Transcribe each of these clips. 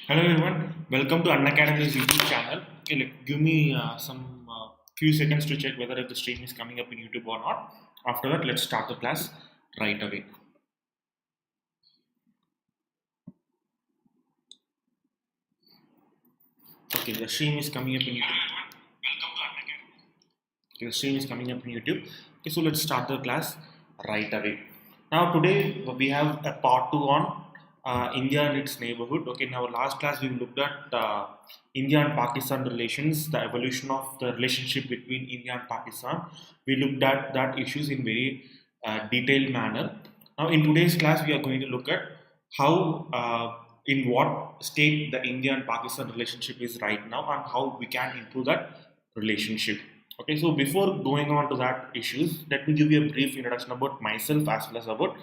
Hello everyone, welcome to Unacademy's YouTube channel. Okay, give me some few seconds to check whether if the stream is coming up in YouTube or not. After that, let's start the class right away. Okay, the stream is coming up in YouTube. Welcome to Unacademy. Okay, the stream is coming up in YouTube. Okay, so let's start the class right away. Now today we have a part 2 on India and its neighborhood. Okay, in our last class we looked at India and Pakistan relations, the evolution of the relationship between India and Pakistan. We looked at that issues in very detailed manner. Now in today's class we are going to look at how in what state the India and Pakistan relationship is right now and how we can improve that relationship. Okay, so before going on to that issues, let me give you a brief introduction about myself as well as about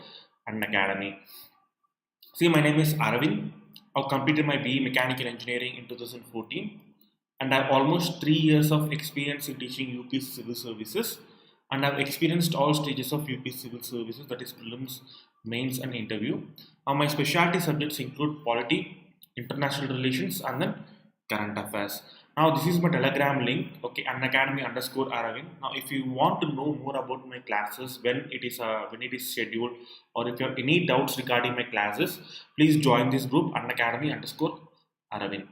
Unacademy. See, my name is Aravind. I completed my BE Mechanical Engineering in 2014, and I have almost 3 years of experience in teaching UPSC Civil Services, and I've experienced all stages of UPSC Civil Services, that is prelims, mains, and interview. Now, my specialty subjects include polity, international relations, and then current affairs. Now this is my Telegram link. Okay, Unacademy underscore Aravind. Now if you want to know more about my classes when it is scheduled, or if you have any doubts regarding my classes, please join this group Unacademy underscore Aravind.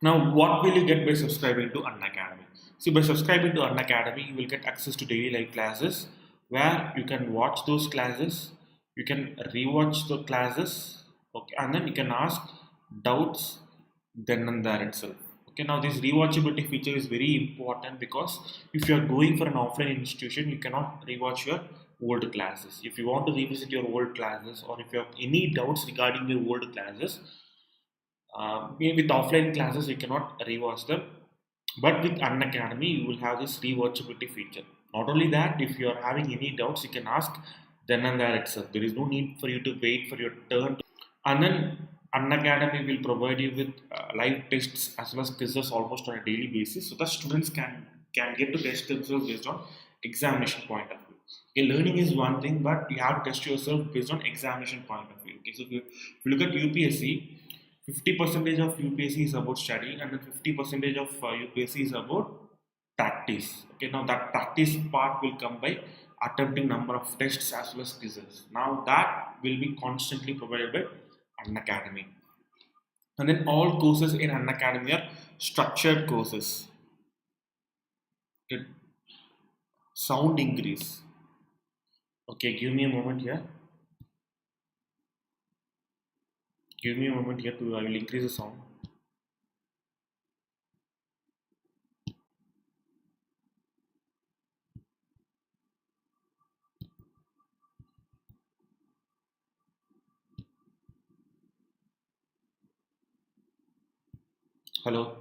Now what will you get by subscribing to Unacademy? See, by subscribing to Unacademy, you will get access to daily live classes where you can watch those classes, you can rewatch the classes, okay, and then you can ask doubts then and there itself. Okay, now this rewatchability feature is very important because if you are going for an offline institution, you cannot rewatch your old classes. If you want to revisit your old classes, or if you have any doubts regarding your old classes, with offline classes you cannot rewatch them. But with Unacademy, you will have this rewatchability feature. Not only that, if you are having any doubts, you can ask then and there itself. There is no need for you to wait for your turn. And then Unacademy will provide you with live tests as well as quizzes almost on a daily basis, so that students can get to test themselves based on examination point of view. Okay, learning is one thing, but you have to test yourself based on examination point of view. Okay, so if you look at UPSC, 50% of UPSC is about study, and then 50% of UPSC is about practice. Okay, now that practice part will come by attempting number of tests as well as quizzes. Now that will be constantly provided by Unacademy. And then all courses in Unacademy are structured courses. Okay. Sound increase. Okay, give me a moment here. Give me a moment here to I will increase the sound. Hello.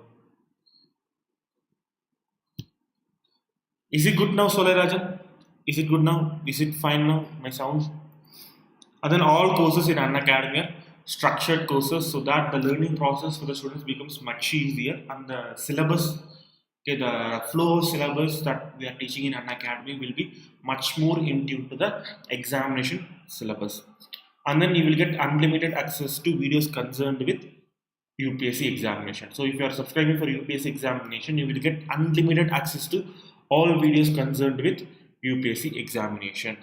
Is it good now, Solay Rajan? Is it good now? Is it fine now? My sounds? And then all courses in Unacademy are structured courses, so that the learning process for the students becomes much easier, and the syllabus, okay, the flow syllabus that we are teaching in Unacademy will be much more in tune to the examination syllabus. And then you will get unlimited access to videos concerned with UPSC examination. So if you are subscribing for UPSC examination, you will get unlimited access to all videos concerned with UPSC examination.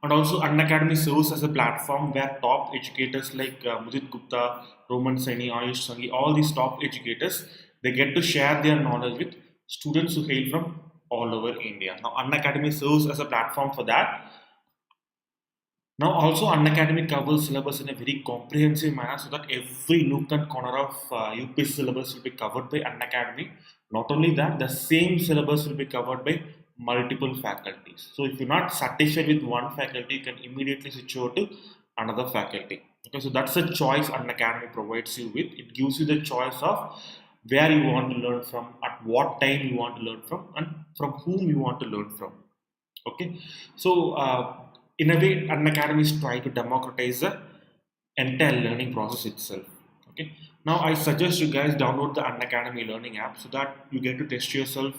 And also Unacademy serves as a platform where top educators like Mudit Gupta, Roman Saini, Ayush Sangi, all these top educators, they get to share their knowledge with students who hail from all over India. Now Unacademy serves as a platform for that. Now also Unacademy covers syllabus in a very comprehensive manner, so that every nook and corner of UPSC syllabus will be covered by Unacademy. Not only that, the same syllabus will be covered by multiple faculties. So if you're not satisfied with one faculty, you can immediately switch over to another faculty. Okay, so that's a choice Unacademy provides you with. It gives you the choice of where you want to learn from, at what time you want to learn from, and from whom you want to learn from. Okay, so in a way, Unacademy is trying to democratize the entire learning process itself. Okay, now I suggest you guys download the Unacademy learning app, so that you get to test yourself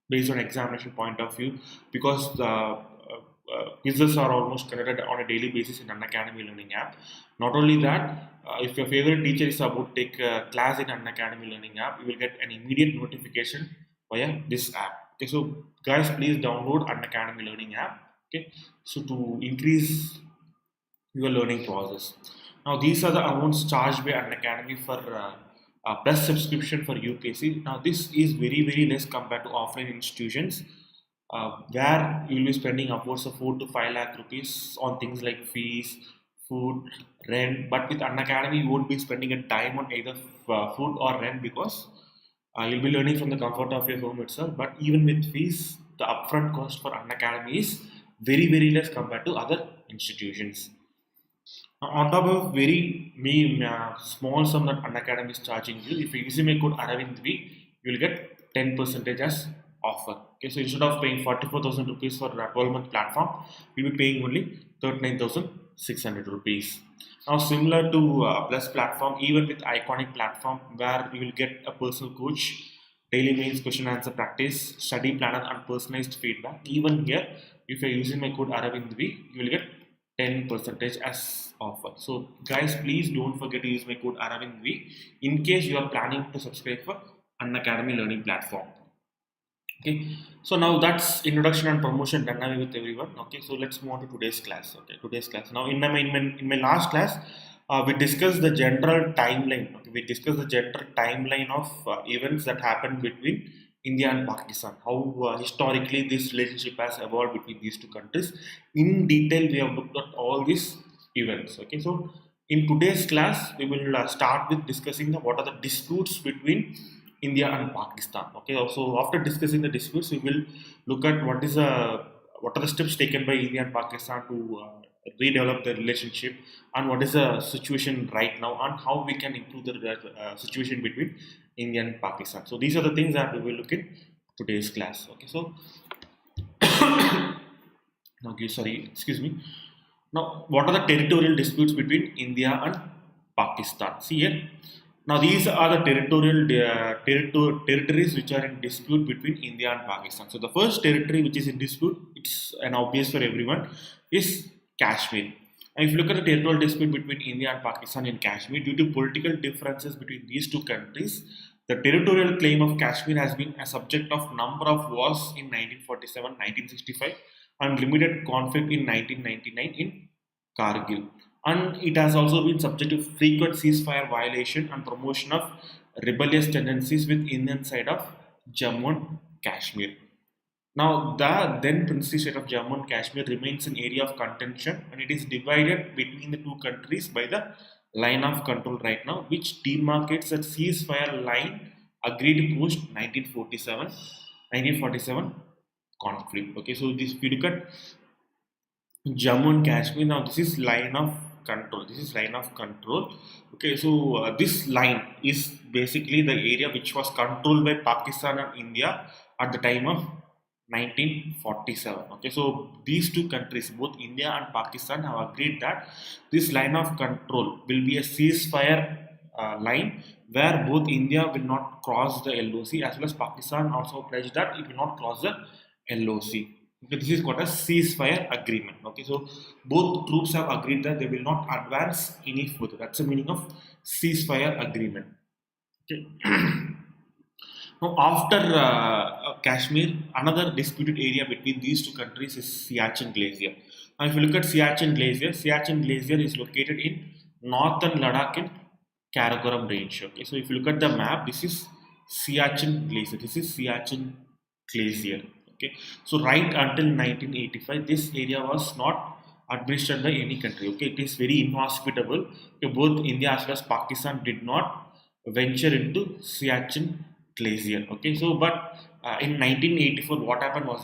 based on examination point of view, because the quizzes are almost conducted on a daily basis in Unacademy learning app. Not only that, if your favorite teacher is about to take a class in Unacademy learning app, you will get an immediate notification via this app. Okay, so guys, please download Unacademy learning app. Okay, so to increase your learning process. Now these are the amounts charged by Unacademy for plus subscription for UPSC. Now this is very less compared to offline institutions, where you will be spending upwards of 4 to 5 lakh rupees on things like fees, food, rent. But with Unacademy, you won't be spending a dime on either food or rent, because you'll be learning from the comfort of your home itself. But even with fees, the upfront cost for Unacademy is very less compared to other institutions. On top of small sum that Unacademy is charging you, if you use my code Aravind V, you will get 10% as offer. Okay, so instead of paying 44,000 rupees for a 12-month platform, you'll be paying only 39,600 rupees. Now, similar to Plus platform, even with Iconic platform, where you will get a personal coach, daily mails, question answer practice, study planner, and personalized feedback. Even here, if you're using my code Aravind V, you will get 10% as offer. So guys, please don't forget to use my code Aravind V in case you are planning to subscribe for Unacademy learning platform. Okay, so now that's introduction and promotion done away with everyone. Okay, so let's move on to today's class. Okay, today's class. Now in my last class, we discussed the general timeline. Okay, we discussed the general timeline of events that happened between India and Pakistan. How historically this relationship has evolved between these two countries. In detail, we have looked at all these events. Okay, so in today's class, we will start with discussing what are the disputes between India and Pakistan. Okay, so after discussing the disputes, we will look at what are the steps taken by India and Pakistan to redevelop the relationship, and what is the situation right now, and how we can improve the situation between India and Pakistan. So these are the things that we will look in today's class. Okay, so okay, sorry, excuse me. Now, what are the territorial disputes between India and Pakistan? See here. Now, these are the territories which are in dispute between India and Pakistan. So, the first territory which is in dispute, it's an obvious for everyone, is Kashmir. And if you look at the territorial dispute between India and Pakistan in Kashmir, due to political differences between these two countries, the territorial claim of Kashmir has been a subject of number of wars in 1947, 1965, and limited conflict in 1999 in Kargil. And it has also been subject to frequent ceasefire violation and promotion of rebellious tendencies with Indian side of Jammu and Kashmir. Now, the then princely state of Jammu and Kashmir remains an area of contention, and it is divided between the two countries by the line of control right now, which demarcates the ceasefire line agreed post 1947 conflict. Okay, so this, if you look at Jammu and Kashmir, now this is line of control. This is line of control. Okay, so this line is basically the area which was controlled by Pakistan and India at the time of 1947. Okay, so these two countries, both India and Pakistan, have agreed that this line of control will be a ceasefire line, where both India will not cross the LOC, as well as Pakistan also pledged that it will not cross the LOC. Okay, this is called a ceasefire agreement. Okay, so both troops have agreed that they will not advance any further. That's the meaning of ceasefire agreement. Okay. Now, after Kashmir, another disputed area between these two countries is Siachen Glacier. Now, if you look at Siachen Glacier is located in northern Ladakh in Karakoram range. Okay, so if you look at the map, this is Siachen Glacier. This is Siachen Glacier. Okay, so right until 1985, this area was not administered by any country. Okay, it is very inhospitable. Okay, both India as well as Pakistan did not venture into Siachen Glacier. Okay, so but in 1984, what happened was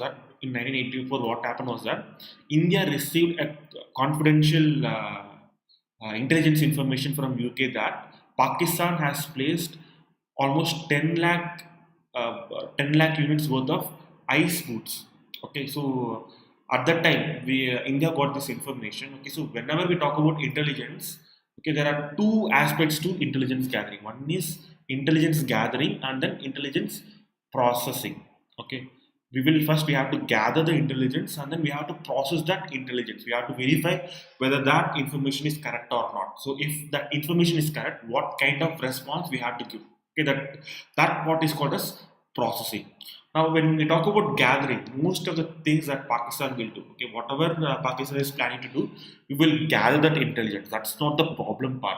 that India received a confidential intelligence information from UK that Pakistan has placed almost 10 lakh units worth of ice boots. Okay, so at that time, India got this information. Okay, so whenever we talk about intelligence, okay, there are two aspects to intelligence gathering. One is intelligence gathering, and then intelligence processing. Okay, we have to gather the intelligence, and then we have to process that intelligence. We have to verify whether that information is correct or not. So if that information is correct, what kind of response we have to give. Okay, that what is called as processing. Now when we talk about gathering, most of the things that Pakistan will do, okay, whatever Pakistan is planning to do, we will gather that intelligence. That's not the problem part.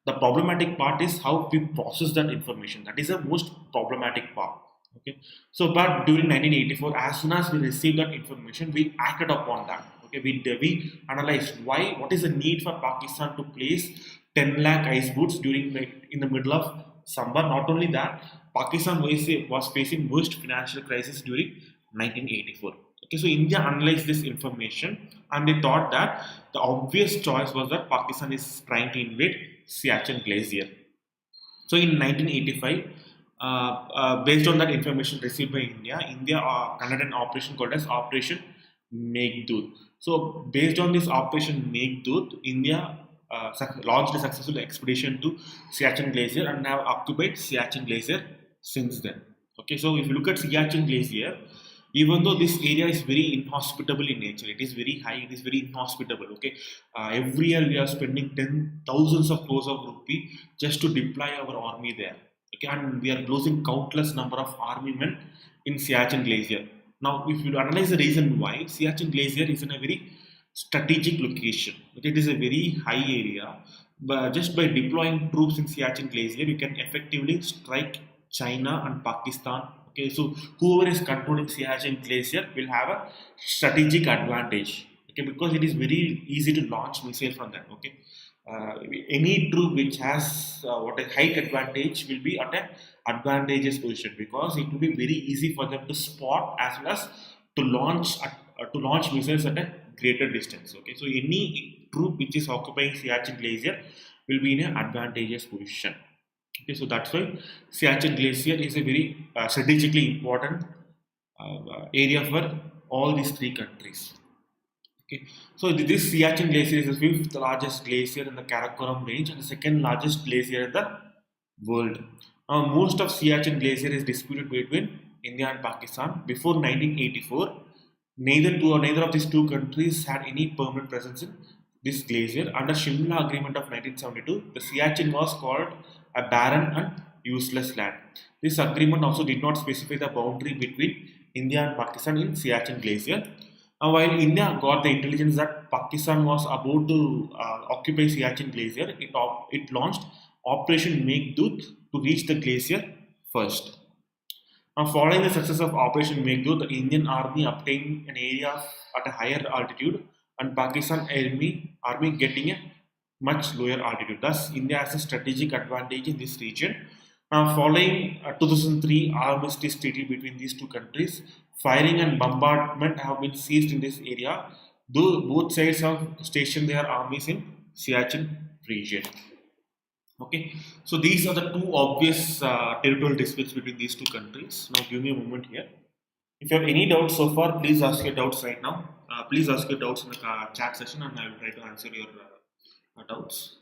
The problematic part is how we process that information. That is the most problematic part. Okay, so but during 1984, as soon as we received that information, we acted upon that. Okay, we analyzed what is the need for Pakistan to place 10 lakh ice boots in the middle of summer. Not only that, Pakistan was facing worst financial crisis during 1984. Okay, so India analyzed this information, and they thought that the obvious choice was that Pakistan is trying to invade Siachen Glacier. So in 1985, based on that information received by India conducted an operation called as Operation Meghdoot. So based on this Operation Meghdoot, India launched a successful expedition to Siachen Glacier and have occupied Siachen Glacier since then. Okay, so if you look at Siachen Glacier, even though this area is very inhospitable in nature, it is very high, it is very inhospitable. Okay, every year we are spending thousands of crores of rupee just to deploy our army there. Okay, and we are losing countless number of army men in Siachen Glacier. Now, if you analyze the reason why, Siachen Glacier is in a very strategic location. Okay, it is a very high area, but just by deploying troops in Siachen Glacier, you can effectively strike China and Pakistan. Okay, so whoever is controlling Siachen Glacier will have a strategic advantage. Okay, because it is very easy to launch missile from that. Okay, any troop which has what a height advantage will be at an advantageous position, because it will be very easy for them to spot as well as to launch missiles at a greater distance. Okay, so any troop which is occupying Siachen Glacier will be in an advantageous position. Okay, so that's why Siachen Glacier is a very strategically important area for all these three countries. Okay, so this Siachen Glacier is the fifth largest glacier in the Karakoram range and the second largest glacier in the world. Now, most of Siachen Glacier is disputed between India and Pakistan. Before 1984, neither of these two countries had any permanent presence in this glacier. Under Shimla Agreement of 1972, the Siachen was called a barren and useless land. This agreement also did not specify the boundary between India and Pakistan in Siachen Glacier. Now, while India got the intelligence that Pakistan was about to occupy Siachen Glacier, it launched Operation Meghdoot to reach the glacier first. Now, following the success of Operation Meghdoot, the Indian Army obtained an area at a higher altitude, and Pakistan army getting a much lower altitude. Thus, India has a strategic advantage in this region. Now, following 2003 armistice treaty between these two countries, firing and bombardment have been ceased in this area, though both sides have stationed their armies in Siachen region. Okay, so these are the two obvious territorial disputes between these two countries. Now, give me a moment here. If you have any doubts so far, please ask your doubts right now. Please ask your doubts in the chat session, and I will try to answer your doubts.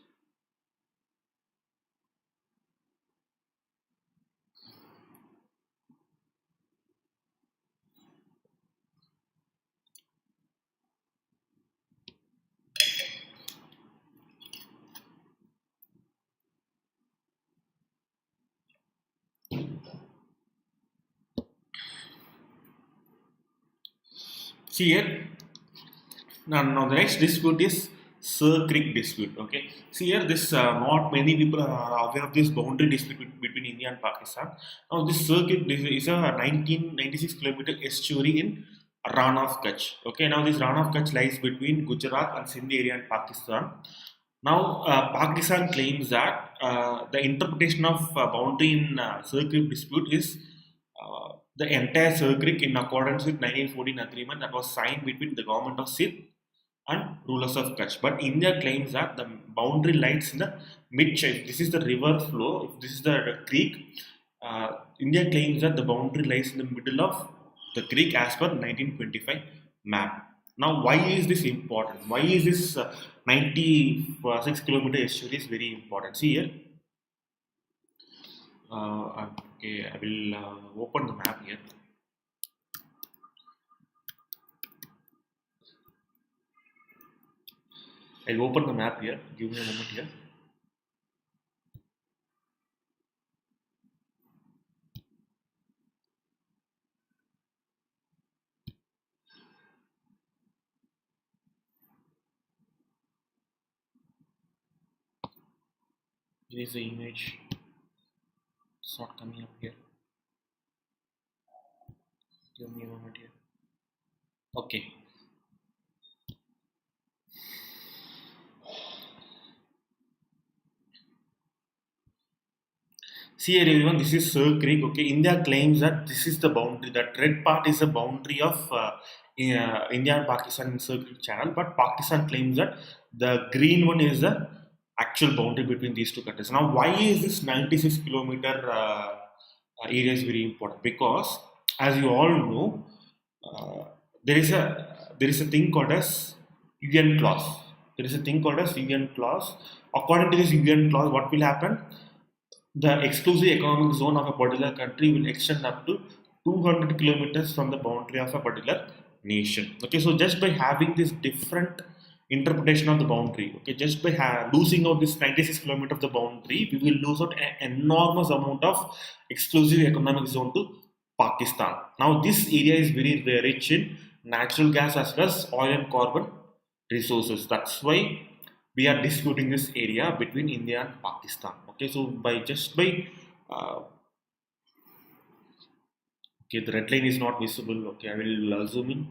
See here. Now the next dispute is Sir Creek dispute. Okay. See here, this not many people are aware of this boundary dispute between India and Pakistan. Now this Sir Creek is a 1996-kilometer estuary in Rann of Kutch. Okay. Now this Rann of Kutch lies between Gujarat and Sindh area and Pakistan. Now Pakistan claims that the interpretation of boundary in Sir Creek dispute is the entire Sir Creek in accordance with 1914 agreement that was signed between the government of Sindh and rulers of Kutch. But India claims that the boundary lies in the mid-channel. This is the river flow. If this is the creek, India claims that the boundary lies in the middle of the creek as per 1925 map. Now, why is this important? Why is this 96-kilometer estuary is very important? See here. Okay, I will open the map here. I'll open the map here. Give me a moment here. Here is the image. It's not coming up here. Give me a moment here. Okay. See here everyone, this is Sir Creek. Okay, India claims that this is the boundary. That red part is the boundary of India and Pakistan in Sir Creek Channel, but Pakistan claims that the green one is the actual boundary between these two countries. Now, why is this 96-kilometer area is very important? Because, as you all know, uh, there is a thing called as UN clause. There is a thing called as UN clause. According to this UN clause, what will happen? The exclusive economic zone of a particular country will extend up to 200 kilometers from the boundary of a particular nation. Okay, so just by having this different interpretation of the boundary, okay, just by losing out this 96 kilometers of the boundary, we will lose out an enormous amount of exclusive economic zone to Pakistan. Now, this area is very rich in natural gas as well as oil and carbon resources. That's why we are disputing this area between India and Pakistan. Okay, so uh, okay, the red line is not visible. Okay, I will zoom in.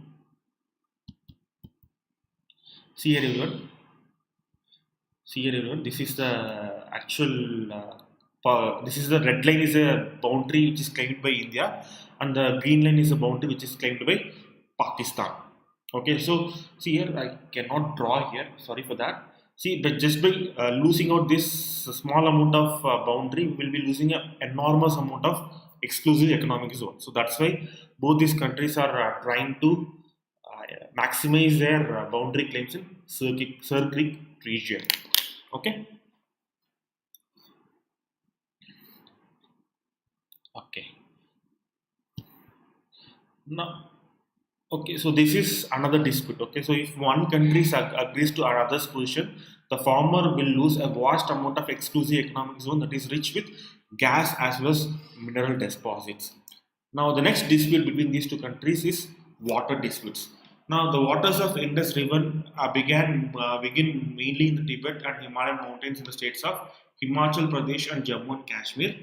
See here, everyone. See here, everyone. This is the actual. This is the red line is a boundary which is claimed by India, and the green line is a boundary which is claimed by Pakistan. Okay, so see here, I cannot draw here. Sorry for that. See, but just by losing out this small amount of boundary, we will be losing an enormous amount of exclusive economic zone. So that's why both these countries are trying to maximize their boundary claims in Sir Creek region. Okay. Okay. Now, okay, so this is another dispute. Okay, so if one country agrees to another's position, the former will lose a vast amount of exclusive economic zone that is rich with gas as well as mineral deposits. Now, the next dispute between these two countries is water disputes. Now, the waters of Indus River begin mainly in the Tibet and Himalayan mountains in the states of Himachal Pradesh and Jammu and Kashmir.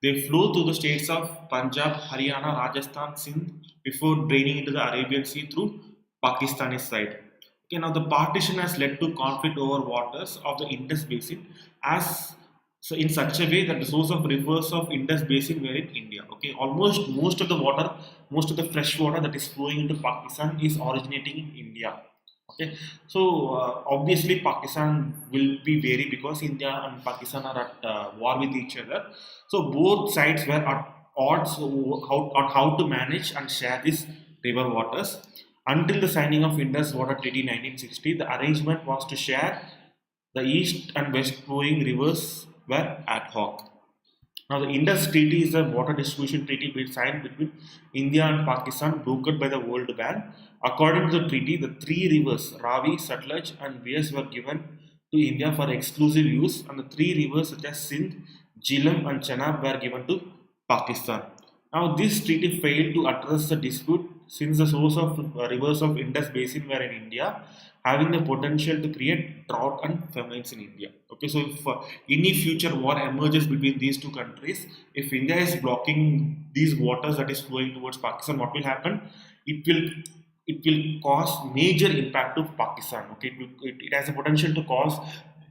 They flow through the states of Punjab, Haryana, Rajasthan, Sindh before draining into the Arabian Sea through Pakistani side. Okay, now the partition has led to conflict over waters of the Indus Basin as so in such a way that the source of rivers of Indus Basin were in India. Okay, almost most of the water, most of the fresh water that is flowing into Pakistan is originating in India. Okay, so obviously Pakistan will be wary because India and Pakistan are at war with each other. So both sides were at odds on how to manage and share these river waters. Until the signing of Indus Water Treaty 1960, the arrangement was to share the east and west flowing rivers were ad hoc. Now, the Indus Treaty is a water distribution treaty signed between India and Pakistan, brokered by the World Bank. According to the treaty, the three rivers, Ravi, Satluj, and Bias, were given to India for exclusive use, and the three rivers such as Sindh, Jhelum, and Chenab were given to Pakistan. Now, this treaty failed to address the dispute since the source of rivers of Indus Basin were in India, having the potential to create drought and famines in India. Okay, so if any future war emerges between these two countries, if India is blocking these waters that is flowing towards Pakistan, what will happen? It will it will cause major impact to Pakistan. Okay, it has a potential to cause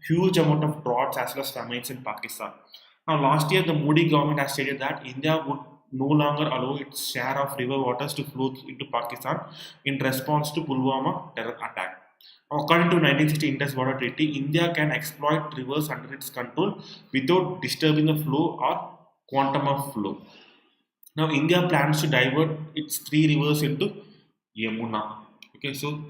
huge amount of droughts as well as famines in Pakistan. Now, last year, the Modi government has stated that India would no longer allow its share of river waters to flow into Pakistan in response to Pulwama terror attack. According to 1960 Indus Water Treaty, India can exploit rivers under its control without disturbing the flow or quantum of flow. Now, India plans to divert its three rivers into Yamuna. Okay, so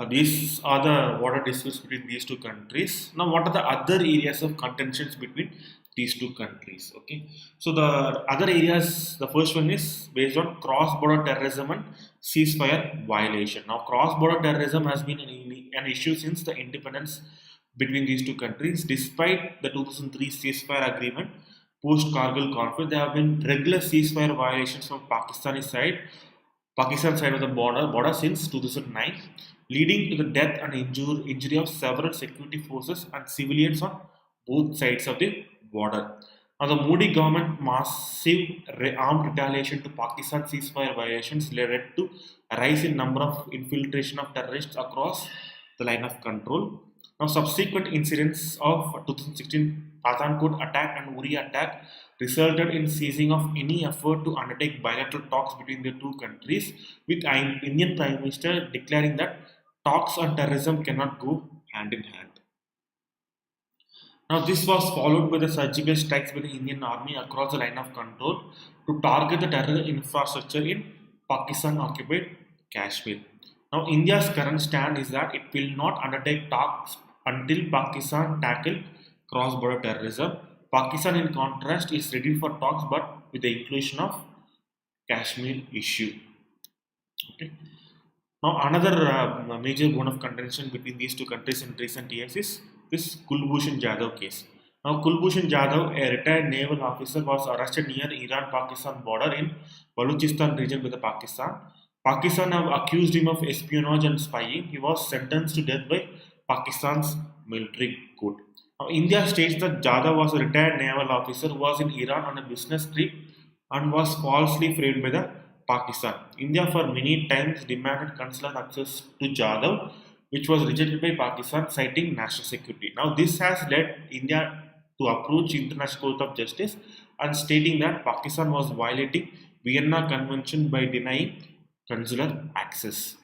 these are the water disputes between these two countries. Now, what are the other areas of contentions between these two countries. Okay, so the other areas, the first one is based on cross-border terrorism and ceasefire violation. Now, cross-border terrorism has been an issue since the independence between these two countries. Despite the 2003 ceasefire agreement, post-Kargil conflict, there have been regular ceasefire violations from Pakistan side of the border since 2009, leading to the death and injury of several security forces and civilians on both sides of the border. Now, the Modi government massive armed retaliation to Pakistan ceasefire violations led to a rise in number of infiltration of terrorists across the line of control. Now, subsequent incidents of 2016 Pathankot attack and Uri attack resulted in ceasing of any effort to undertake bilateral talks between the two countries, with Indian Prime Minister declaring that talks on terrorism cannot go hand in hand. Now, this was followed by the surgical strikes by the Indian Army across the line of control to target the terror infrastructure in Pakistan occupied Kashmir. Now, India's current stand is that it will not undertake talks until Pakistan tackle cross-border terrorism. Pakistan, in contrast, is ready for talks but with the inclusion of Kashmir issue. Okay. Now, another major bone of contention between these two countries in recent years is this Kulbhushan Jadhav case. Now, Kulbhushan Jadhav, a retired naval officer, was arrested near Iran-Pakistan border in Balochistan region with Pakistan. Pakistan have accused him of espionage and spying. He was sentenced to death by Pakistan's military court. Now, India states that Jadhav was a retired naval officer who was in Iran on a business trip and was falsely framed by the Pakistan. India for many times demanded consular access to Jadhav, which was rejected by Pakistan, citing national security. Now, this has led India to approach International Court of Justice and stating that Pakistan was violating Vienna Convention by denying consular access.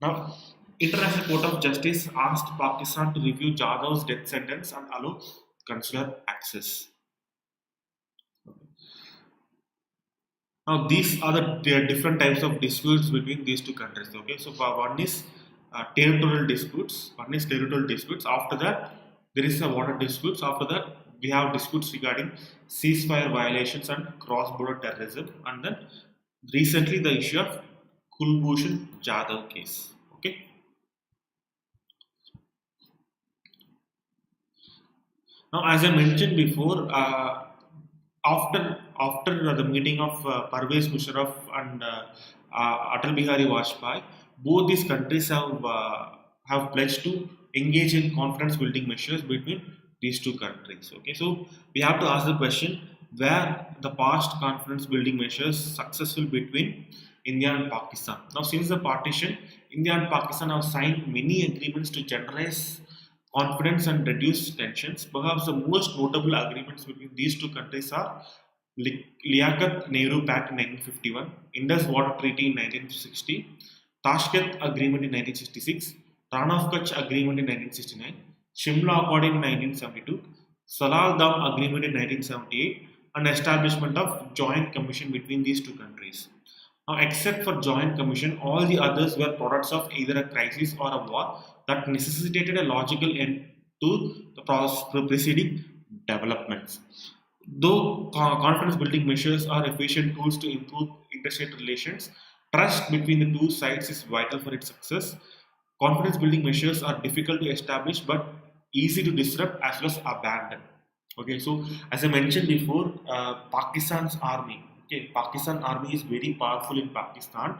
Now, International Court of Justice asked Pakistan to review Jadhav's death sentence and allow consular access. Now, these are the different types of disputes between these two countries. Okay, so one is territorial disputes. One is territorial disputes. After that, there is a water disputes. After that, we have disputes regarding ceasefire violations and cross-border terrorism. And then recently, the issue of Kulbhushan Jadhav case. Okay. Now, as I mentioned before, after the meeting of Parvez Musharraf and Atal Bihari Vajpayee, both these countries have pledged to engage in confidence building measures between these two countries. Okay, so we have to ask the question: where the past confidence building measures successful between India and Pakistan? Now, since the partition, India and Pakistan have signed many agreements to generate confidence and reduce tensions. Perhaps the most notable agreements between these two countries are Liaquat Nehru Pact in 1951, Indus Water Treaty in 1960, Tashkent Agreement in 1966, Ran of Kutch Agreement in 1969, Shimla Accord in 1972, Salal Dam Agreement in 1978, and establishment of Joint Commission between these two countries. Now, except for Joint Commission, all the others were products of either a crisis or a war that necessitated a logical end to the preceding developments. Though confidence building measures are efficient tools to improve interstate relations, trust between the two sides is vital for its success. Confidence building measures are difficult to establish but easy to disrupt as well as abandon. Okay, so as I mentioned before, Pakistan's army. Okay, Pakistan army is very powerful in Pakistan.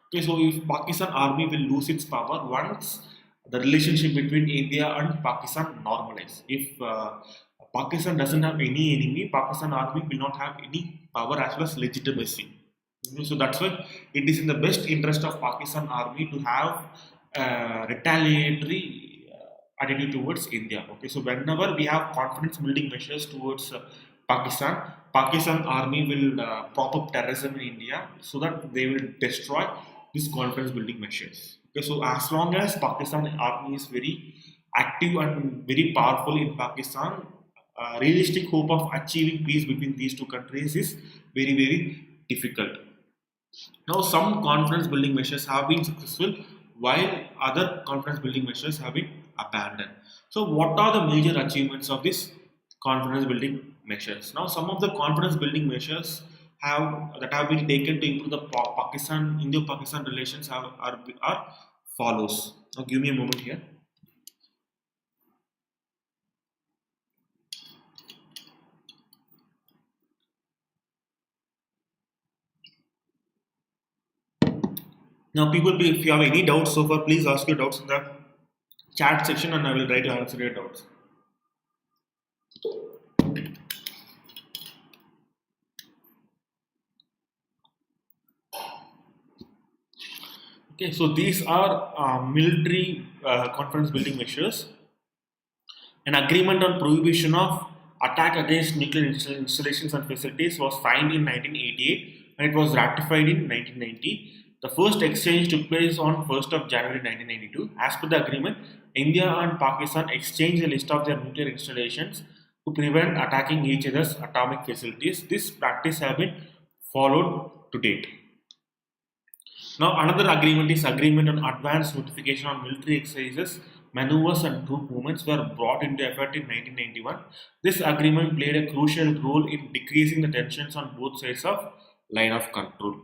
Okay, so if Pakistan army will lose its power once the relationship between India and Pakistan normalize. If Pakistan doesn't have any enemy, Pakistan army will not have any power as well as legitimacy. So that's why it is in the best interest of Pakistan army to have retaliatory attitude towards India. Okay, so whenever we have confidence building measures towards Pakistan army will prop up terrorism in India so that they will destroy these confidence building measures. Okay, so as long as Pakistan army is very active and very powerful in Pakistan, realistic hope of achieving peace between these two countries is very, very difficult. Now, some confidence building measures have been successful while other confidence building measures have been abandoned. So, what are the major achievements of this confidence building measures. Now, some of the confidence building measures have been taken to improve the Pakistan Indo-Pakistan relations are follows. Now, give me a moment here. Now, people, if you have any doubts so far, please ask your doubts in the chat section, and I will try to answer your doubts. Okay, so these are military confidence building measures. An agreement on prohibition of attack against nuclear installations and facilities was signed in 1988 and it was ratified in 1990. The first exchange took place on 1st of January 1992. As per the agreement, India and Pakistan exchanged a list of their nuclear installations to prevent attacking each other's atomic facilities. This practice has been followed to date. Now, another agreement is agreement on advance notification on military exercises, maneuvers, and troop movements were brought into effect in 1991. This agreement played a crucial role in decreasing the tensions on both sides of line of control.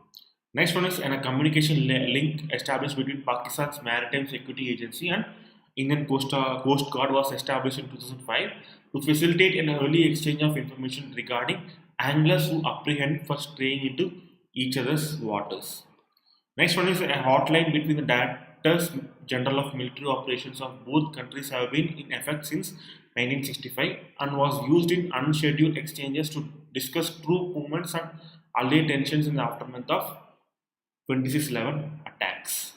Next one is a communication link established between Pakistan's Maritime Security Agency and Indian Coast Guard was established in 2005 to facilitate an early exchange of information regarding anglers who apprehend for straying into each other's waters. Next one is a hotline between the Directors General of Military Operations of both countries have been in effect since 1965 and was used in unscheduled exchanges to discuss troop movements and allay tensions in the aftermath of 2611 attacks.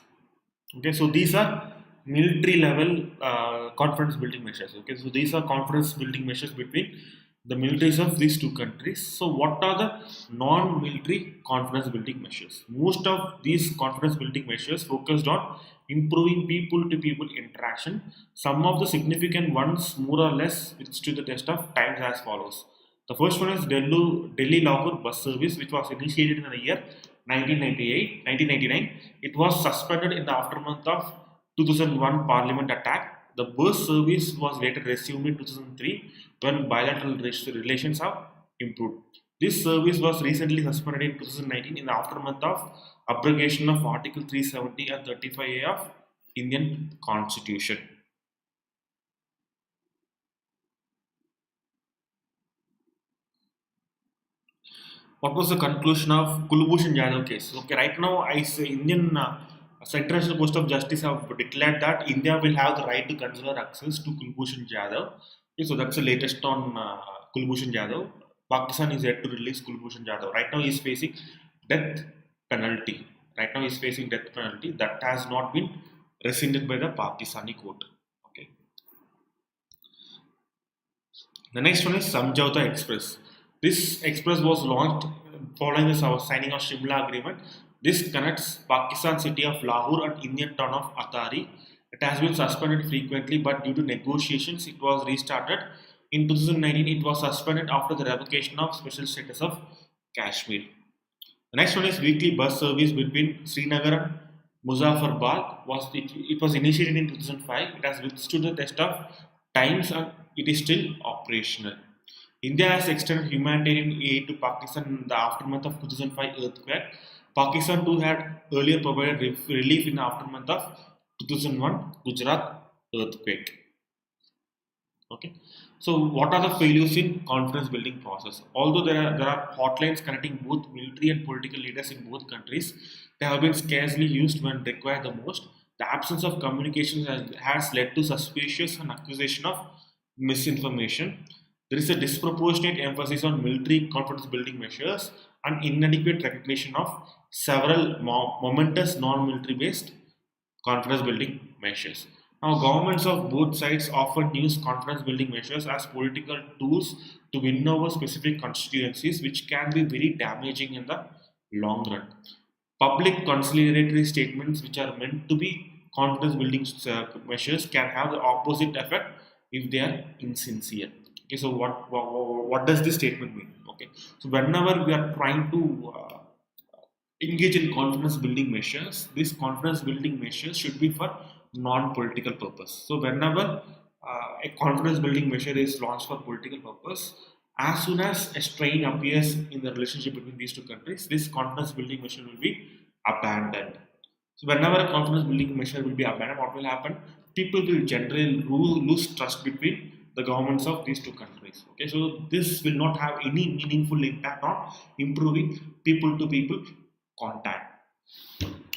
Okay, so these are military level confidence building measures. Okay, so these are confidence building measures between the militaries of these two countries. So, what are the non-military confidence building measures? Most of these confidence building measures focused on improving people-to-people interaction. Some of the significant ones, more or less, withstood the test of times as follows. The first one is Delhi Lahore bus service, which was initiated in the year 1999. It was suspended in the aftermath of 2001 Parliament attack. The bus service was later resumed in 2003 when bilateral relations have improved. This service was recently suspended in 2019 in the aftermath of abrogation of Article 370 and 35A of Indian Constitution. What was the conclusion of Kulbhushan Jadhav case? Okay, right now I say Indian International Court of Justice have declared that India will have the right to consular access to Kulbhushan Jadhav. Okay, so that's the latest on Kulbhushan Jadhav. Pakistan is yet to release Kulbhushan Jadhav. Right now he is facing death penalty. That has not been rescinded by the Pakistani court. Okay. The next one is Samjauta Express. This express was launched following the signing of Shimla Agreement. This connects Pakistan city of Lahore and Indian town of Atari. It has been suspended frequently, but due to negotiations, it was restarted. In 2019, it was suspended after the revocation of special status of Kashmir. The next one is weekly bus service between Srinagar and Muzaffarabad. It was initiated in 2005. It has withstood the test of times and it is still operational. India has extended humanitarian aid to Pakistan in the aftermath of 2005 earthquake. Pakistan too had earlier provided relief in the aftermath of 2001 Gujarat earthquake. Okay, so what are the failures in confidence building process? Although there are hotlines connecting both military and political leaders in both countries, they have been scarcely used when required the most. The absence of communication has led to suspicious and accusation of misinformation. There is a disproportionate emphasis on military confidence building measures and inadequate recognition of several momentous non-military based confidence building measures. Now, governments of both sides often use confidence building measures as political tools to win over specific constituencies, which can be very damaging in the long run. Public conciliatory statements, which are meant to be confidence building measures, can have the opposite effect if they are insincere. Okay, so what does this statement mean? Okay, so whenever we are trying to engage in confidence building measures, these confidence building measures should be for non-political purpose. So whenever a confidence building measure is launched for political purpose, As soon as a strain appears in the relationship between these two countries, this confidence building measure will be abandoned. So whenever a confidence building measure will be abandoned, what will happen? People will generally lose trust between the governments of these two countries. Okay, so this will not have any meaningful impact on improving people to people contact.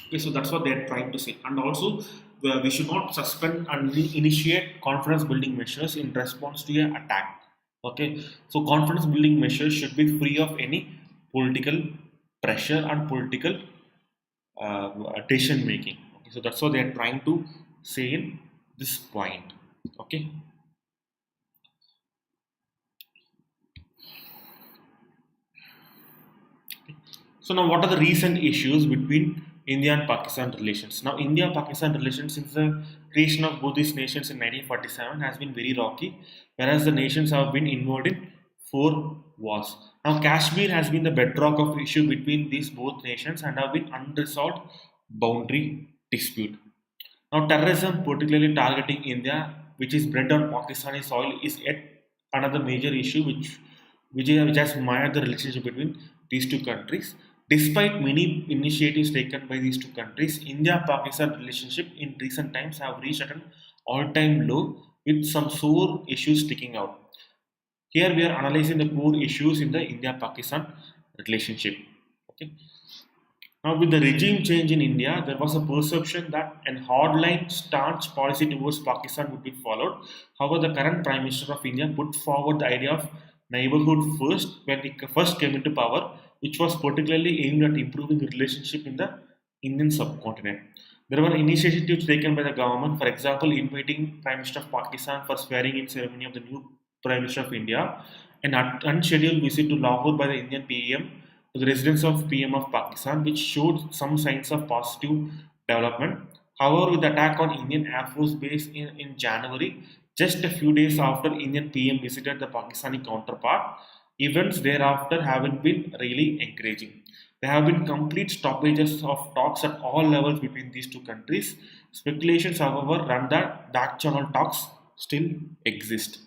Okay, so that's what they're trying to say. And also, we should not suspend and initiate confidence building measures in response to an attack. Okay, so confidence building measures should be free of any political pressure and political decision making. Okay, so that's what they are trying to say in this point. Okay. So now, what are the recent issues between India and Pakistan relations? Now, India-Pakistan relations since the creation of both these nations in 1947 has been very rocky, whereas the nations have been involved in four wars. Now, Kashmir has been the bedrock of issue between these both nations and have been unresolved boundary dispute. Now, terrorism, particularly targeting India, which is bred on Pakistani soil, is yet another major issue which has mired the relationship between these two countries. Despite many initiatives taken by these two countries, India-Pakistan relationship in recent times have reached at an all-time low with some sore issues sticking out. Here we are analyzing the core issues in the India-Pakistan relationship. Okay. Now, with the regime change in India, there was a perception that an hardline stance policy towards Pakistan would be followed. However, the current Prime Minister of India put forward the idea of neighborhood first when he first came into power, which was particularly aimed at improving the relationship in the Indian subcontinent. There were initiatives taken by the government, for example, inviting Prime Minister of Pakistan for swearing-in ceremony of the new Prime Minister of India, an unscheduled visit to Lahore by the Indian PM to the residence of PM of Pakistan, which showed some signs of positive development. However, with the attack on Indian Air Force Base in January, just a few days after Indian PM visited the Pakistani counterpart, events thereafter haven't been really encouraging. There have been complete stoppages of talks at all levels between these two countries. Speculations, however, run that back channel talks still exist.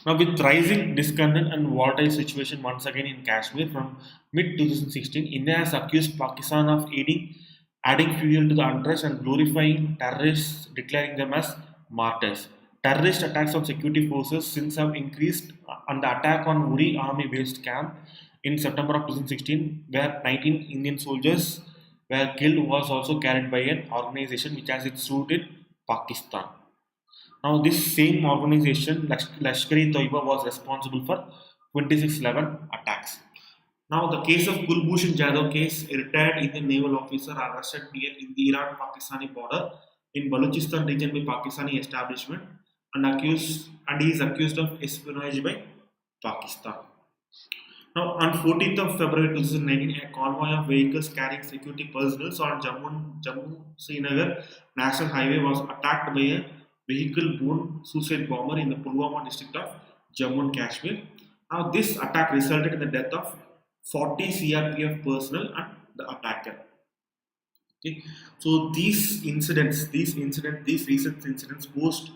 Now, with rising discontent and volatile situation once again in Kashmir from mid 2016, India has accused Pakistan of adding fuel to the unrest and glorifying terrorists, declaring them as martyrs. Terrorist attacks on security forces since have increased, and the attack on Uri army-based camp in September of 2016, where 19 Indian soldiers were killed, was also carried by an organization which has its root in Pakistan. Now, this same organization, Lashkar-e-Toiba, was responsible for 2611 attacks. Now, the case of Kulbhushan Jadhav case, a retired Indian naval officer arrested near in the Iran-Pakistani border in Balochistan region by Pakistani establishment and he is accused of espionage by Pakistan. Now, on 14th of February 2019, a convoy of vehicles carrying security personnel on Jammu Srinagar National Highway was attacked by a vehicle-borne suicide bomber in the Pulwama district of Jammu and Kashmir. Now, this attack resulted in the death of 40 CRPF personnel and the attacker. Okay. So these recent incidents post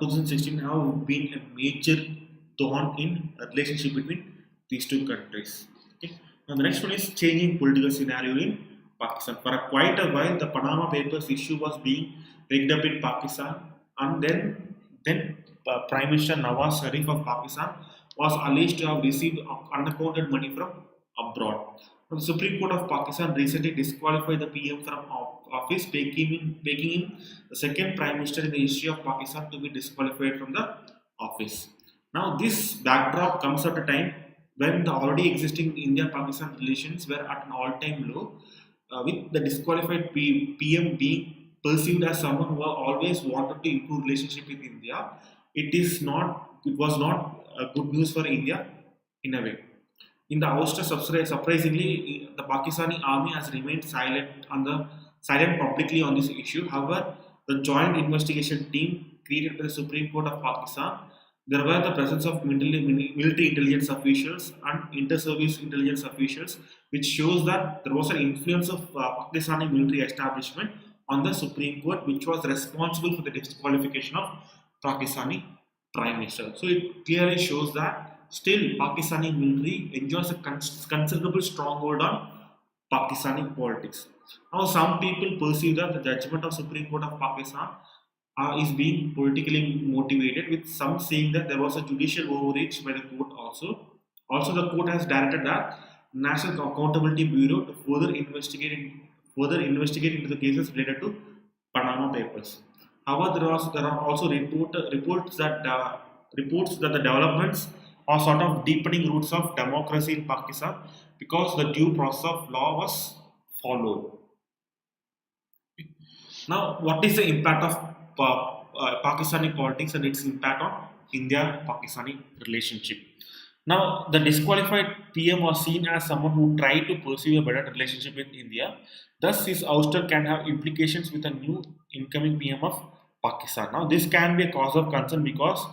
2016 have been a major thorn in a relationship between these two countries. Okay. Now the next one is changing political scenario in Pakistan. For quite a while, the Panama Papers issue was being picked up in Pakistan, and then Prime Minister Nawaz Sharif of Pakistan was alleged to have received unaccounted money from abroad. The Supreme Court of Pakistan recently disqualified the PM from office, making him the second Prime Minister in the history of Pakistan to be disqualified from the office. Now, this backdrop comes at a time when the already existing India-Pakistan relations were at an all-time low, with the disqualified PM being perceived as someone who always wanted to improve relationship with India. It was not good news for India in a way. In the ouster, surprisingly, the Pakistani army has remained silent publicly on this issue. However, the joint investigation team created by the Supreme Court of Pakistan, there were the presence of military intelligence officials and inter-service intelligence officials, which shows that there was an influence of Pakistani military establishment on the Supreme Court, which was responsible for the disqualification of Pakistani Prime Minister. So it clearly shows that still Pakistani military enjoys a considerable stronghold on Pakistani politics. Now, some people perceive that the judgment of Supreme Court of Pakistan is being politically motivated, with some saying that there was a judicial overreach by the court also. Also, the court has directed that National Accountability Bureau to further investigate into the cases related to Panama Papers. However, there are also reports that the developments are sort of deepening roots of democracy in Pakistan because the due process of law was followed. Now, what is the impact of Pakistani politics and its impact on India-Pakistani relationship? Now, the disqualified PM was seen as someone who tried to pursue a better relationship with India. Thus, his ouster can have implications with a new incoming PM of Pakistan. Now, this can be a cause of concern because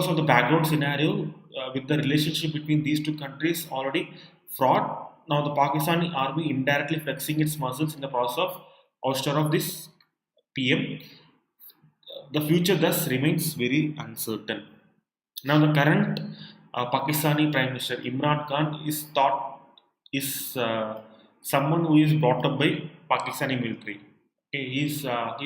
of the background scenario with the relationship between these two countries already fraught. Now, the Pakistani army indirectly flexing its muscles in the process of ouster of this PM. The future thus remains very uncertain. Now, the current Pakistani Prime Minister Imran Khan is someone who is brought up by Pakistani military. Okay, he's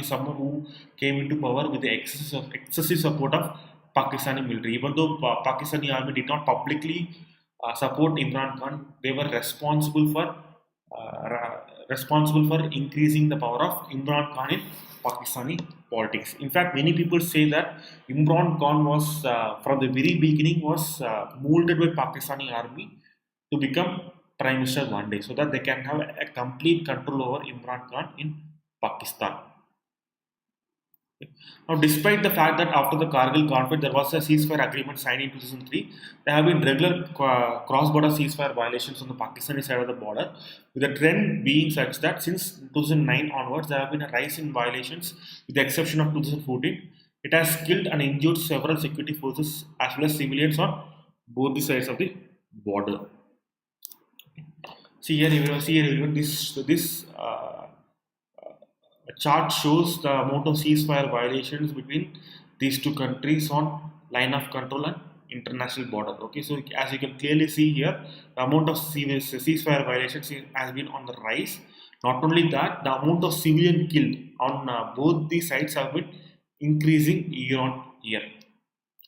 someone who came into power with the excessive support of Pakistani military. Even though Pakistani army did not publicly support Imran Khan, they were responsible for increasing the power of Imran Khan in Pakistani politics. In fact, many people say that Imran Khan was from the very beginning was molded by Pakistani army to become prime minister one day, so that they can have a complete control over Imran Khan in Pakistan. Now, despite the fact that after the Kargil conflict there was a ceasefire agreement signed in 2003, there have been regular cross-border ceasefire violations on the Pakistani side of the border, with the trend being such that since 2009 onwards there have been a rise in violations, with the exception of 2014. It has killed and injured several security forces as well as civilians on both the sides of the border. See here, this chart shows the amount of ceasefire violations between these two countries on line of control and international border. Okay, so as you can clearly see here, the amount of ceasefire violations has been on the rise. Not only that, the amount of civilian killed on both the sides have been increasing year on year.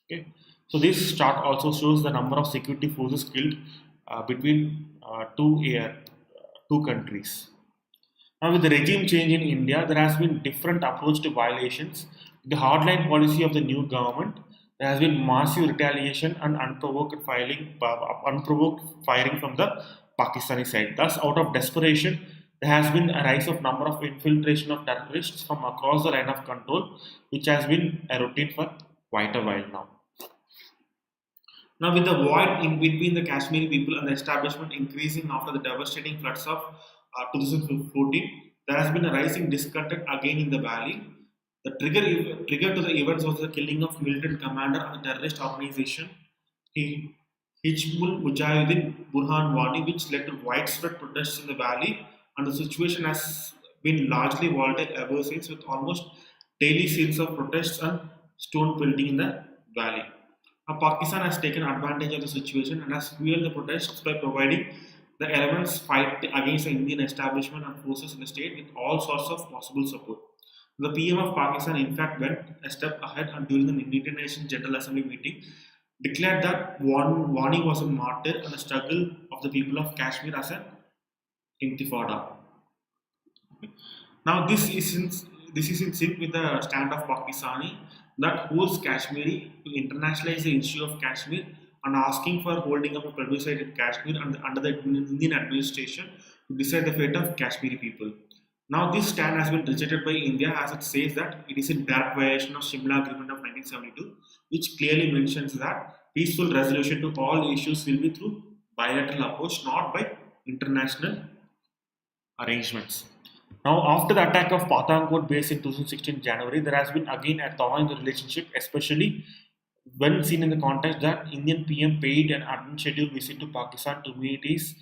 Okay, so this chart also shows the number of security forces killed between two countries. Now, with the regime change in India, there has been different approach to violations. The hardline policy of the new government, there has been massive retaliation and unprovoked firing from the Pakistani side. Thus, out of desperation, there has been a rise of number of infiltration of terrorists from across the line of control, which has been a routine for quite a while now. Now, with the void in between the Kashmiri people and the establishment increasing after the devastating floods of 2014, there has been a rising discontent again in the valley. The trigger to the events was the killing of militant commander of the terrorist organization Hizbul Mujahideen Burhan Wani, which led to widespread protests in the valley, and the situation has been largely volatile ever since, with almost daily scenes of protests and stone pelting in the valley. Now, Pakistan has taken advantage of the situation and has fueled the protests by providing the elements fight against the Indian establishment and forces in the state with all sorts of possible support. The PM of Pakistan, in fact, went a step ahead and during the United Nations General Assembly meeting declared that Wani was a martyr and the struggle of the people of Kashmir as an intifada. Now, this is in sync with the stand of Pakistani that holds Kashmiri to internationalize the issue of Kashmir and asking for holding up a plebiscite in Kashmir under the Indian administration to decide the fate of Kashmiri people. Now, this stand has been rejected by India as it says that it is in direct violation of Shimla Agreement of 1972, which clearly mentions that peaceful resolution to all issues will be through bilateral approach, not by international arrangements. Now, after the attack of Pathankot base in 2016 January, there has been again a thaw in the relationship, especially when seen in the context that Indian PM paid an unscheduled visit to Pakistan to meet his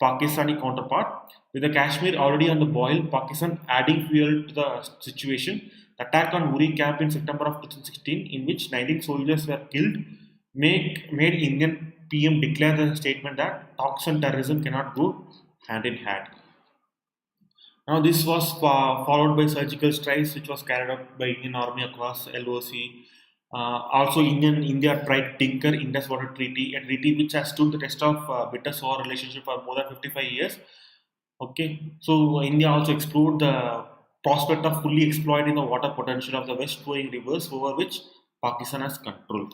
Pakistani counterpart. With the Kashmir already on the boil, Pakistan adding fuel to the situation. The attack on Uri camp in September of 2016, in which 19 soldiers were killed, made Indian PM declared the statement that talks and terrorism cannot go hand in hand. Now, this was followed by surgical strikes, which was carried out by Indian Army across LOC. Also, India tried to tinker Indus Water Treaty, a treaty which has stood the test of bitter sour relationship for more than 55 years. Okay, so India also explored the prospect of fully exploiting the water potential of the west flowing rivers over which Pakistan has control.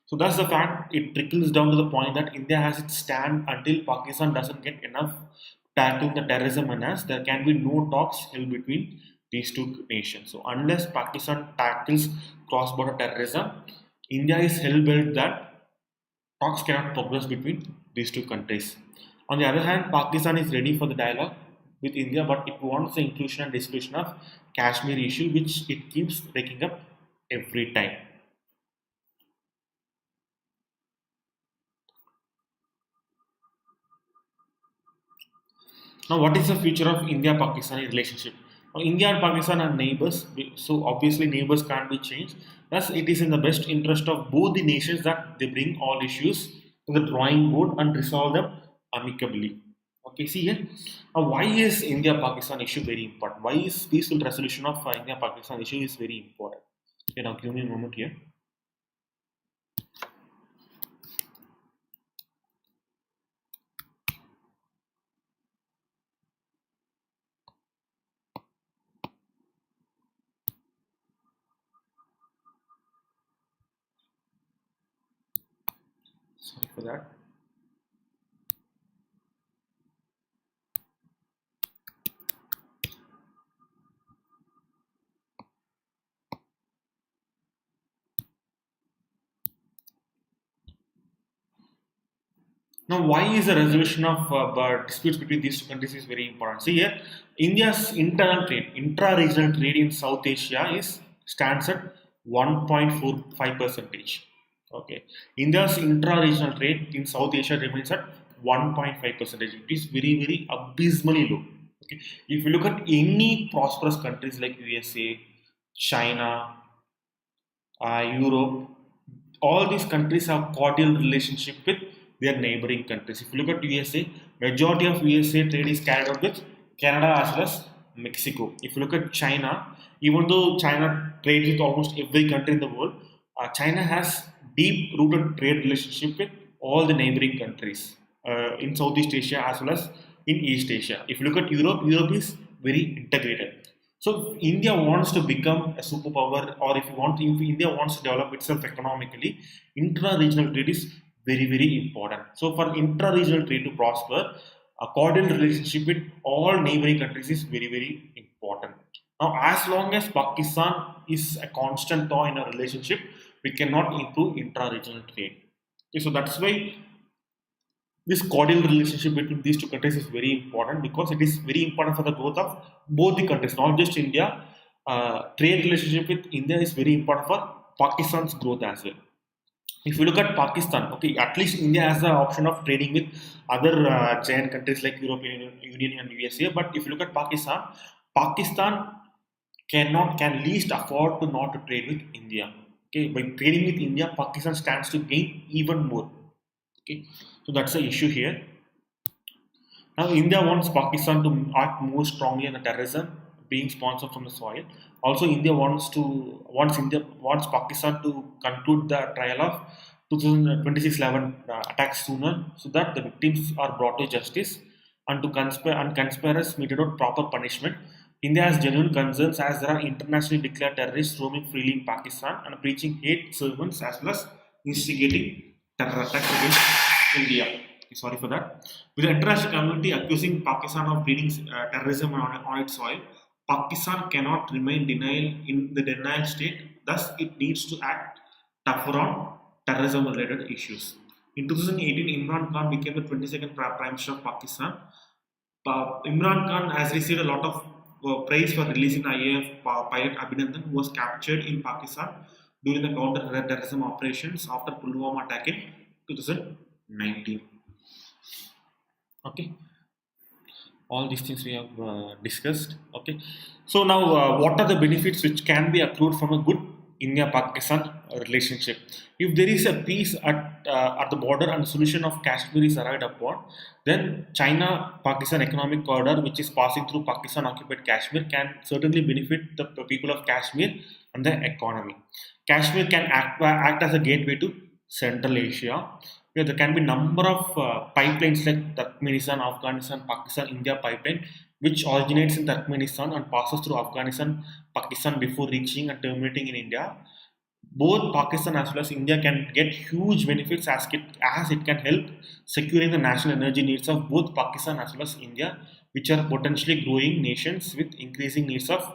So that's the fact. It trickles down to the point that India has its stand until Pakistan doesn't get enough tackling the terrorism menace. There can be no talks held between these two nations. So unless Pakistan tackles cross-border terrorism, India is hell-bent that talks cannot progress between these two countries. On the other hand, Pakistan is ready for the dialogue with India, but it wants the inclusion and discussion of Kashmir issue, which it keeps breaking up every time. Now, what is the future of India-Pakistan relationship? Now, India and Pakistan are neighbors, so obviously neighbors can't be changed. Thus, it is in the best interest of both the nations that they bring all issues to the drawing board and resolve them amicably. Okay, see here. Now, why is India-Pakistan issue very important? Why is peaceful resolution of India-Pakistan issue is very important? Okay, now give me a moment here. Sorry for that. Now, why is the resolution of disputes between these two countries is very important? See here, India's internal trade, intra-regional trade in South Asia is stands at 1.45 percentage. Okay, India's intra-regional trade in South Asia remains at 1.5 percentage. It is very abysmally low. Okay, if you look at any prosperous countries like USA, China, Europe, all these countries have cordial relationship with their neighboring countries. If you look at USA, majority of USA trade is carried out with Canada as well as Mexico. If you look at China, even though China trades with almost every country in the world, China has deep-rooted trade relationship with all the neighboring countries in Southeast Asia as well as in East Asia. If you look at Europe, Europe is very integrated. So if India wants to become a superpower, or if India wants to develop itself economically, intra-regional trade is very important. So for intra-regional trade to prosper, a cordial relationship with all neighboring countries is very important. Now, as long as Pakistan is a constant thorn in a relationship, we cannot improve intra-regional trade. Okay, so that's why this cordial relationship between these two countries is very important, because it is very important for the growth of both the countries, not just India. Trade relationship with India is very important for Pakistan's growth as well. If you look at Pakistan, okay, at least India has the option of trading with other giant countries like European Union and USA. But if you look at Pakistan, Pakistan can least afford to not to trade with India. Okay, by trading with India, Pakistan stands to gain even more. Okay, so that's the issue here. Now, India wants Pakistan to act more strongly on the terrorism being sponsored from the soil. Also, India wants Pakistan to conclude the trial of 2026-11 attacks sooner, so that the victims are brought to justice and conspirators meted out proper punishment. India has genuine concerns as there are internationally declared terrorists roaming freely in Pakistan and preaching hate sermons as well as instigating terror attacks against India. Sorry for that. With the international community accusing Pakistan of breeding terrorism on its soil, Pakistan cannot remain in the denial state. Thus, it needs to act tougher on terrorism-related issues. In 2018, Imran Khan became the 22nd Prime Minister of Pakistan. Imran Khan has received a lot of praise for releasing IAS pilot Abhinandan, who was captured in Pakistan during the counter-terrorism operations after Pulwama attack in 2019. Okay, all these things we have discussed. Okay, so now what are the benefits which can be accrued from a good India-Pakistan relationship. If there is a peace at the border and the solution of Kashmir is arrived upon, then China-Pakistan economic corridor, which is passing through Pakistan-occupied Kashmir, can certainly benefit the people of Kashmir and the economy. Kashmir can act as a gateway to Central Asia. There can be number of pipelines like Turkmenistan, Afghanistan, Pakistan, India pipeline, which originates in Turkmenistan and passes through Afghanistan, Pakistan before reaching and terminating in India. Both Pakistan as well as India can get huge benefits as it can help securing the national energy needs of both Pakistan as well as India, which are potentially growing nations with increasing needs of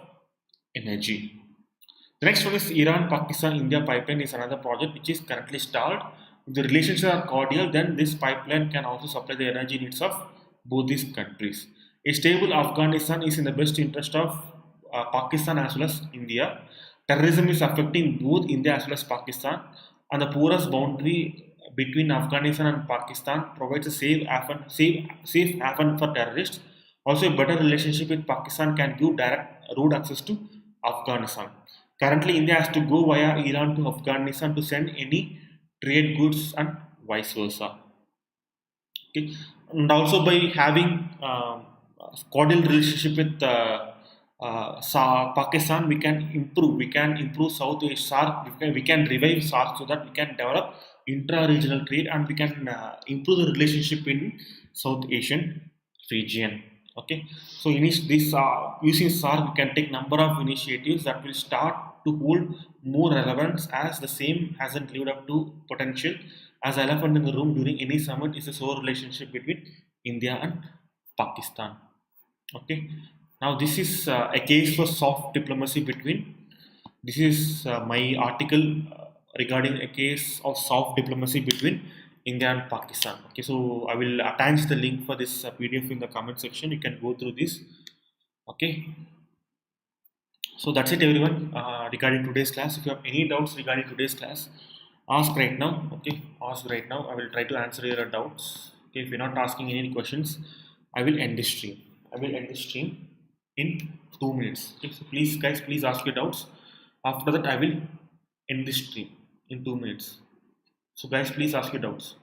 energy. The next one is Iran-Pakistan-India pipeline is another project which is currently stalled. If the relations are cordial, then this pipeline can also supply the energy needs of both these countries. A stable Afghanistan is in the best interest of Pakistan as well as India. Terrorism is affecting both India as well as Pakistan, and the porous boundary between Afghanistan and Pakistan provides a safe haven for terrorists. Also, a better relationship with Pakistan can give direct road access to Afghanistan. Currently, India has to go via Iran to Afghanistan to send any trade goods and vice versa. Okay. And also by having cordial relationship with Pakistan, we can improve South Asia SARC, we can revive SARC so that we can develop intra-regional trade and we can improve the relationship in South Asian region. Okay, so using SARC, we can take number of initiatives that will start to hold more relevance as the same hasn't lived up to potential. As elephant in the room during any summit is a sore relationship between India and Pakistan. Okay, now this is a case for soft diplomacy between. This is my article regarding a case of soft diplomacy between India and Pakistan. Okay, so I will attach the link for this PDF in the comment section. You can go through this. Okay, so that's it, everyone. Regarding today's class, if you have any doubts regarding today's class, ask right now. Okay, ask right now. I will try to answer your doubts. Okay, if you're not asking any questions, I will end this stream. I will end the stream in 2 minutes. Okay, so please, guys, please ask your doubts. After that, I will end this stream in 2 minutes. So, guys, please ask your doubts.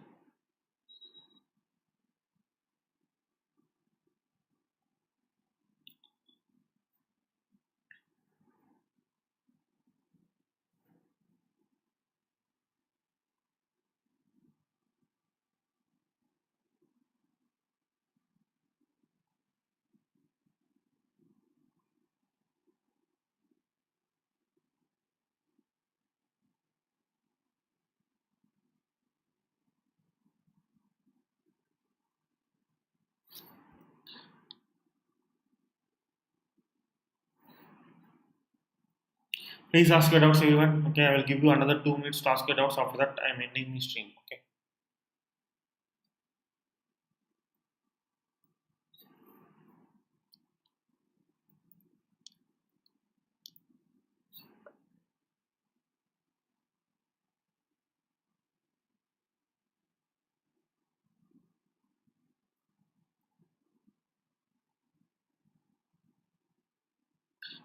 Please ask your doubts, everyone. Okay, I will give you another 2 minutes to ask your doubts. After that, I am ending the stream. Okay.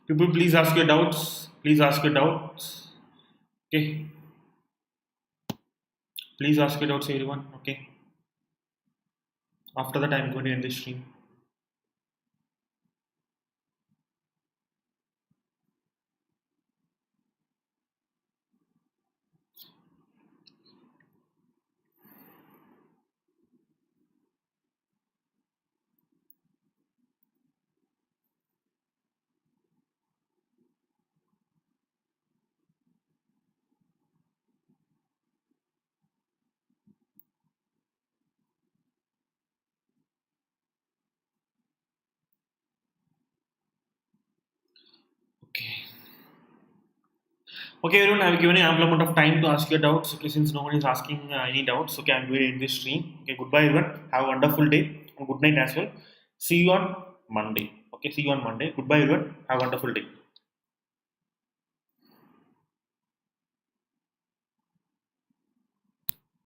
People, please ask your doubts. Please ask your doubts. Okay. Please ask your doubts, everyone. Okay. After that, I am going to end the stream. Okay. Okay, everyone, I have given you ample amount of time to ask your doubts. Okay, since no one is asking any doubts, okay, I'm going to end this stream. Okay, goodbye, everyone. Have a wonderful day and good night as well. See you on Monday. Okay, see you on Monday. Goodbye, everyone. Have a wonderful day.